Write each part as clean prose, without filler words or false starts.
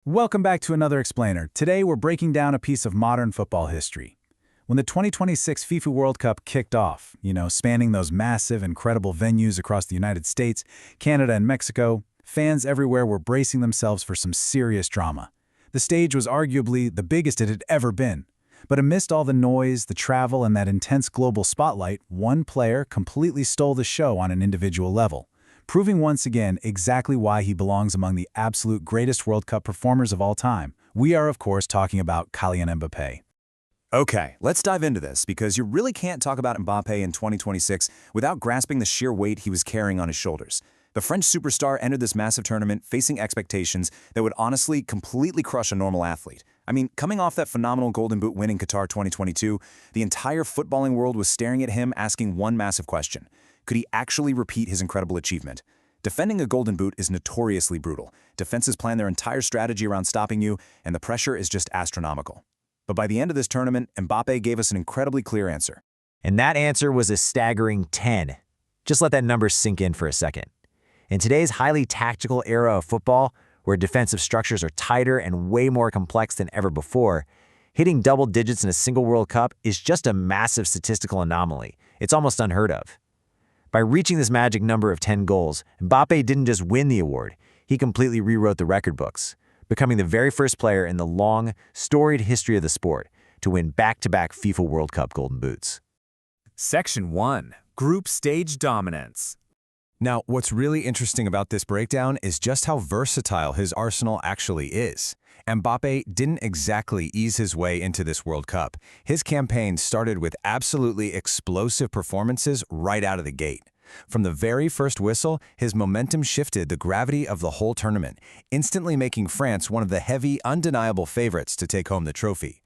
Welcome back to another Explainer. Today we're breaking down a piece of modern football history. When the 2026 FIFA World Cup kicked off, spanning those massive, incredible venues across the United States, Canada, and Mexico, fans everywhere were bracing themselves for some serious drama. The stage was arguably the biggest it had ever been. But amidst all the noise, the travel, and that intense global spotlight, one player completely stole the show on an individual level, proving once again exactly why he belongs among the absolute greatest World Cup performers of all time. We are, of course, talking about Kylian Mbappé. Okay, let's dive into this because you really can't talk about Mbappé in 2026 without grasping the sheer weight he was carrying on his shoulders. The French superstar entered this massive tournament facing expectations that would honestly completely crush a normal athlete. I mean, coming off that phenomenal Golden Boot win in Qatar 2022, the entire footballing world was staring at him asking one massive question. Could he actually repeat his incredible achievement? Defending a Golden Boot is notoriously brutal. Defenses plan their entire strategy around stopping you, and the pressure is just astronomical. But by the end of this tournament, Mbappé gave us an incredibly clear answer. And that answer was a staggering 10. Just let that number sink in for a second. In today's highly tactical era of football, where defensive structures are tighter and way more complex than ever before, hitting double digits in a single World Cup is just a massive statistical anomaly. It's almost unheard of. By reaching this magic number of 10 goals, Mbappé didn't just win the award, he completely rewrote the record books, becoming the very first player in the long, storied history of the sport to win back-to-back FIFA World Cup Golden Boots. Section 1. Group Stage Dominance. Now, what's really interesting about this breakdown is just how versatile his arsenal actually is. Mbappé didn't exactly ease his way into this World Cup. His campaign started with absolutely explosive performances right out of the gate. From the very first whistle, his momentum shifted the gravity of the whole tournament, instantly making France one of the heavy, undeniable favorites to take home the trophy.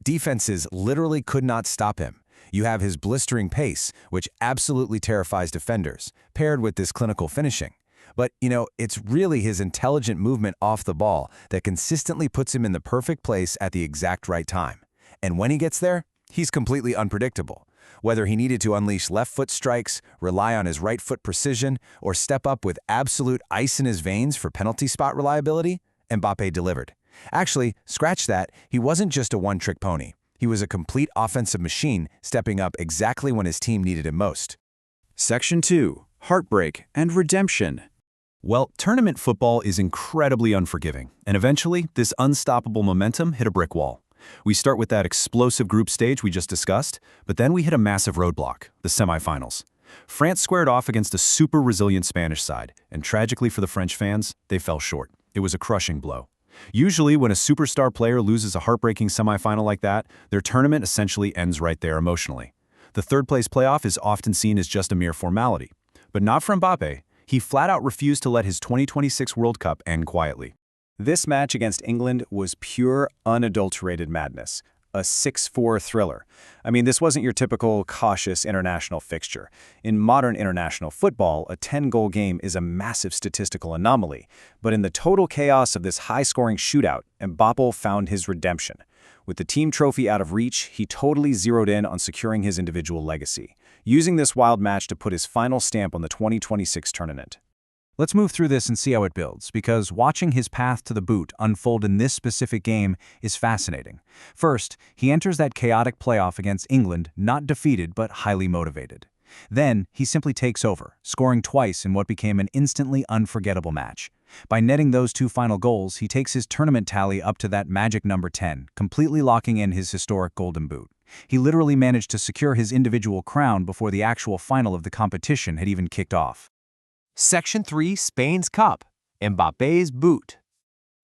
Defenses literally could not stop him. You have his blistering pace, which absolutely terrifies defenders, paired with this clinical finishing. But, it's really his intelligent movement off the ball that consistently puts him in the perfect place at the exact right time. And when he gets there, he's completely unpredictable. Whether he needed to unleash left foot strikes, rely on his right foot precision, or step up with absolute ice in his veins for penalty spot reliability, Mbappé delivered. Actually, scratch that, he wasn't just a one-trick pony. He was a complete offensive machine, stepping up exactly when his team needed him most. Section 2. Heartbreak and Redemption. Well, tournament football is incredibly unforgiving, and eventually, this unstoppable momentum hit a brick wall. We start with that explosive group stage we just discussed, but then we hit a massive roadblock, the semifinals. France squared off against a super resilient Spanish side, and tragically for the French fans, they fell short. It was a crushing blow. Usually, when a superstar player loses a heartbreaking semifinal like that, their tournament essentially ends right there emotionally. The third-place playoff is often seen as just a mere formality. But not for Mbappé. He flat-out refused to let his 2026 World Cup end quietly. This match against England was pure, unadulterated madness, a 6-4 thriller. I mean, this wasn't your typical cautious international fixture. In modern international football, a 10-goal game is a massive statistical anomaly. But in the total chaos of this high-scoring shootout, Mbappé found his redemption. With the team trophy out of reach, he totally zeroed in on securing his individual legacy, using this wild match to put his final stamp on the 2026 tournament. Let's move through this and see how it builds, because watching his path to the boot unfold in this specific game is fascinating. First, he enters that chaotic playoff against England not defeated but highly motivated. Then, he simply takes over, scoring twice in what became an instantly unforgettable match. By netting those two final goals, he takes his tournament tally up to that magic number 10, completely locking in his historic Golden Boot. He literally managed to secure his individual crown before the actual final of the competition had even kicked off. Section 3. Spain's Cup. Mbappé's Boot.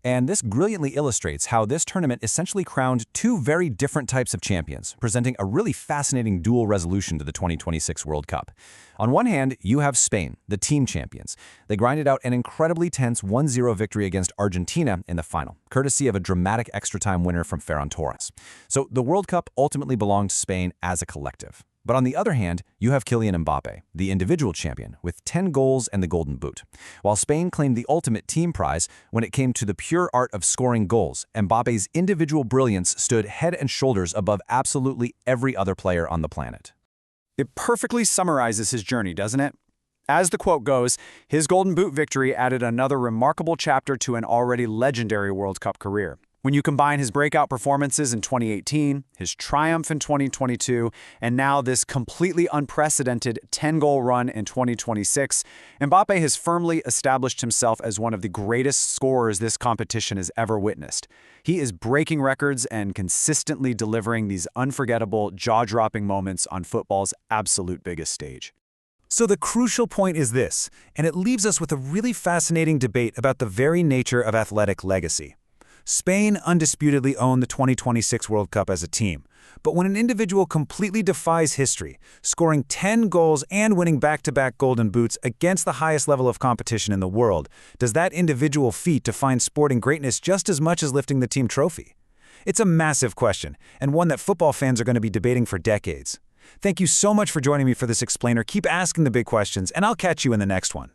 And this brilliantly illustrates how this tournament essentially crowned two very different types of champions, presenting a really fascinating dual resolution to the 2026 World Cup. On one hand, you have Spain, the team champions. They grinded out an incredibly tense 1-0 victory against Argentina in the final, courtesy of a dramatic extra-time winner from Ferran Torres. So the World Cup ultimately belonged to Spain as a collective. But on the other hand, you have Kylian Mbappé, the individual champion, with 10 goals and the Golden Boot. While Spain claimed the ultimate team prize, when it came to the pure art of scoring goals, Mbappé's individual brilliance stood head and shoulders above absolutely every other player on the planet. It perfectly summarizes his journey, doesn't it? As the quote goes, his Golden Boot victory added another remarkable chapter to an already legendary World Cup career. When you combine his breakout performances in 2018, his triumph in 2022, and now this completely unprecedented 10-goal run in 2026, Mbappé has firmly established himself as one of the greatest scorers this competition has ever witnessed. He is breaking records and consistently delivering these unforgettable, jaw-dropping moments on football's absolute biggest stage. So the crucial point is this, and it leaves us with a really fascinating debate about the very nature of athletic legacy. Spain undisputedly owned the 2026 World Cup as a team, but when an individual completely defies history, scoring 10 goals and winning back-to-back Golden Boots against the highest level of competition in the world, does that individual feat define sporting greatness just as much as lifting the team trophy? It's a massive question, and one that football fans are going to be debating for decades. Thank you so much for joining me for this explainer. Keep asking the big questions, and I'll catch you in the next one.